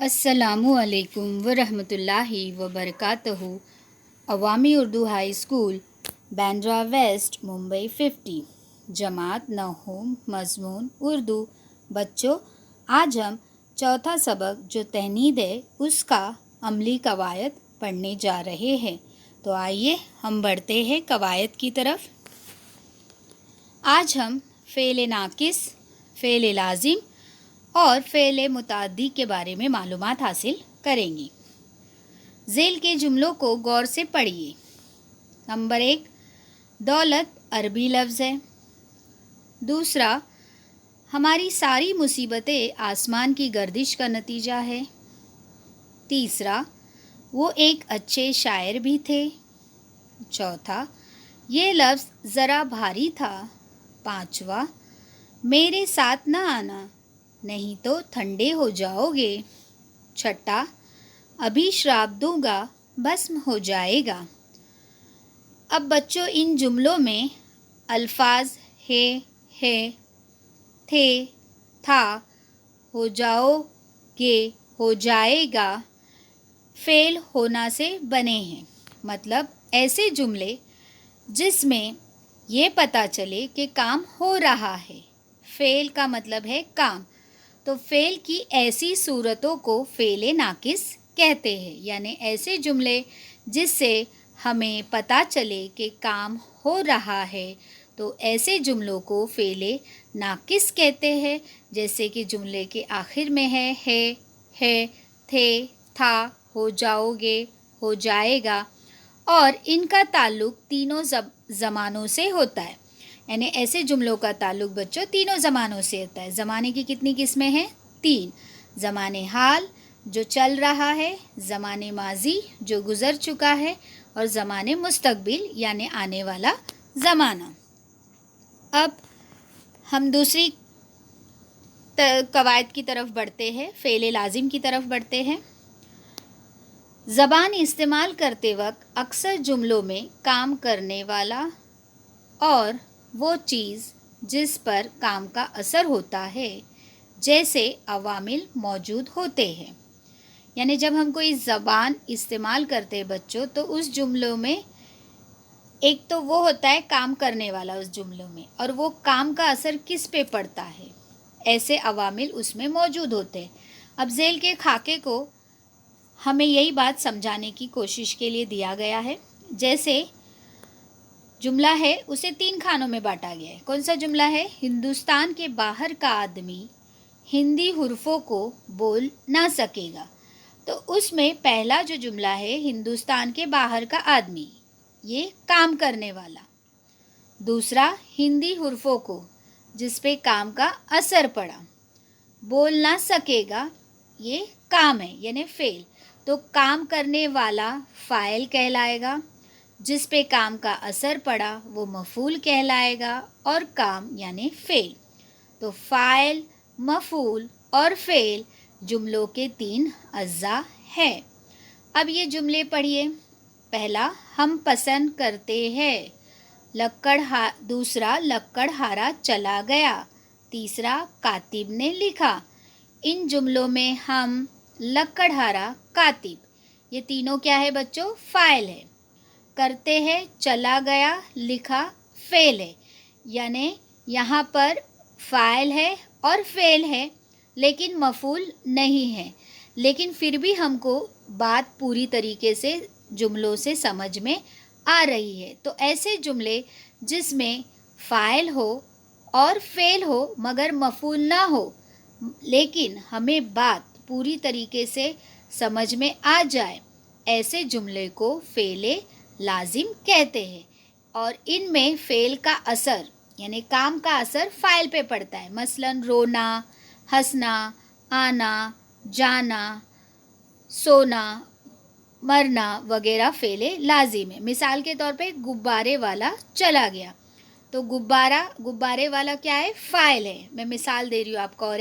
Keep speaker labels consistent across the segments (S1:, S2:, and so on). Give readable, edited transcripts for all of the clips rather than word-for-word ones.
S1: السلام علیکم ورحمۃ اللہ وبرکاتہ۔ Awami Urdu high school Bandra west Mumbai 50 جماعت نہوم مضمون اردو۔ بچوں، آج ہم چوتھا سبق جو تہنید ہے اس کا عملی قواعد پڑھنے جا رہے ہیں۔ تو آئیے ہم بڑھتے ہیں قواعد کی طرف۔ آج ہم فعل ناقص، فعل لازم اور فعل متعدی کے بارے میں معلومات حاصل کریں گے۔ ذیل کے جملوں کو غور سے پڑھیے۔ نمبر 1، دولت عربی لفظ ہے۔ دوسرا، ہماری ساری مصیبتیں آسمان کی گردش کا نتیجہ ہے۔ تیسرا، وہ ایک اچھے شاعر بھی تھے۔ چوتھا، یہ لفظ ذرا بھاری تھا۔ پانچواں، میرے ساتھ نہ آنا نہیں تو ٹھنڈے ہو جاؤ گے۔ چھٹا، ابھی شراب دوں گا بھسم ہو جائے گا۔ اب بچوں، ان جملوں میں الفاظ ہے، تھے، تھا، ہو جاؤ گے، ہو جائے گا فعل ہونا سے بنے ہیں۔ مطلب ایسے جملے جس میں یہ پتہ چلے کہ کام ہو رہا ہے۔ فعل کا مطلب ہے کام، تو فعل کی ایسی صورتوں کو فعل ناقص کہتے ہیں، یعنی ایسے جملے جس سے ہمیں پتہ چلے کہ کام ہو رہا ہے تو ایسے جملوں کو فعل ناقص کہتے ہیں۔ جیسے کہ جملے کے آخر میں ہے، تھے، تھا، ہو جاؤ گے، ہو جائے گا، اور ان کا تعلق تینوں زمانوں سے ہوتا ہے۔ یعنی ایسے جملوں کا تعلق بچوں تینوں زمانوں سے ہوتا ہے۔ زمانے کی کتنی قسمیں ہیں؟ 3۔ زمان حال جو چل رہا ہے، زمان ماضی جو گزر چکا ہے، اور زمان مستقبل یعنی آنے والا زمانہ۔ اب ہم دوسری قواعد کی طرف بڑھتے ہیں، فعل لازم کی طرف بڑھتے ہیں۔ زبان استعمال کرتے وقت اکثر جملوں میں کام کرنے والا اور وہ چیز جس پر کام کا اثر ہوتا ہے جیسے عوامل موجود ہوتے ہیں۔ یعنی جب ہم کوئی زبان استعمال کرتے ہیں بچوں تو اس جملوں میں ایک تو وہ ہوتا ہے کام کرنے والا اس جملوں میں، اور وہ کام کا اثر کس پہ پڑتا ہے، ایسے عوامل اس میں موجود ہوتے ہیں۔ اب ذیل کے خاکے کو ہمیں یہی بات سمجھانے کی کوشش کے لیے دیا گیا ہے۔ جیسے جملہ ہے اسے 3 خانوں میں بانٹا گیا ہے۔ کون سا جملہ ہے؟ ہندوستان کے باہر کا آدمی ہندی حروفوں کو بول نہ سکے گا۔ تو اس میں پہلا جو جملہ ہے ہندوستان کے باہر کا آدمی، یہ کام کرنے والا۔ دوسرا، ہندی حروفوں کو جس پہ کام کا اثر پڑا، بول نہ سکے گا، یہ کام ہے یعنی فعل، تو کام کرنے والا فاعل کہلائے گا، جس پہ کام کا اثر پڑا وہ مفعول کہلائے گا، اور کام یعنی فعل۔ تو فاعل، مفعول اور فعل جملوں کے 3 اجزاء ہیں۔ اب یہ جملے پڑھیے۔ پہلا، ہم پسند کرتے ہیں۔ دوسرا، لکڑہارا چلا گیا۔ تیسرا، کاتب نے لکھا۔ ان جملوں میں ہم، لکڑہارا، کاتب، یہ تینوں کیا ہے بچوں؟ فاعل ہے۔ کرتے ہیں، چلا گیا، لکھا، فعل ہے۔ یعنی یہاں پر فاعل ہے اور فعل ہے لیکن مفعول نہیں ہے، لیکن پھر بھی ہم کو بات پوری طریقے سے جملوں سے سمجھ میں آ رہی ہے۔ تو ایسے جملے جس میں فاعل ہو اور فعل ہو مگر مفعول نہ ہو، لیکن ہمیں بات پوری طریقے سے سمجھ میں آ جائے، ایسے جملے کو فعل لازم کہتے ہیں۔ اور ان میں فعل کا اثر یعنی کام کا اثر فاعل پہ پڑتا ہے۔ مثلاً رونا، ہنسنا، آنا، جانا، سونا، مرنا وغیرہ فعل لازم ہے۔ مثال کے طور پہ غبارے والا چلا گیا، تو غبارے والا کیا ہے؟ فاعل ہے۔ میں مثال دے رہی ہوں آپ کو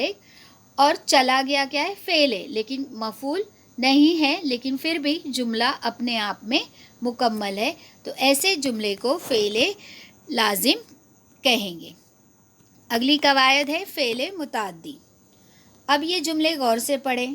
S1: اور چلا گیا کیا ہے؟ فعل ہے لیکن مفعول نہیں ہے، لیکن پھر بھی جملہ اپنے آپ میں مکمل ہے، تو ایسے جملے کو فعل لازم کہیں گے۔ اگلی قواعد ہے فعل متعدی۔ اب یہ جملے غور سے پڑھیں۔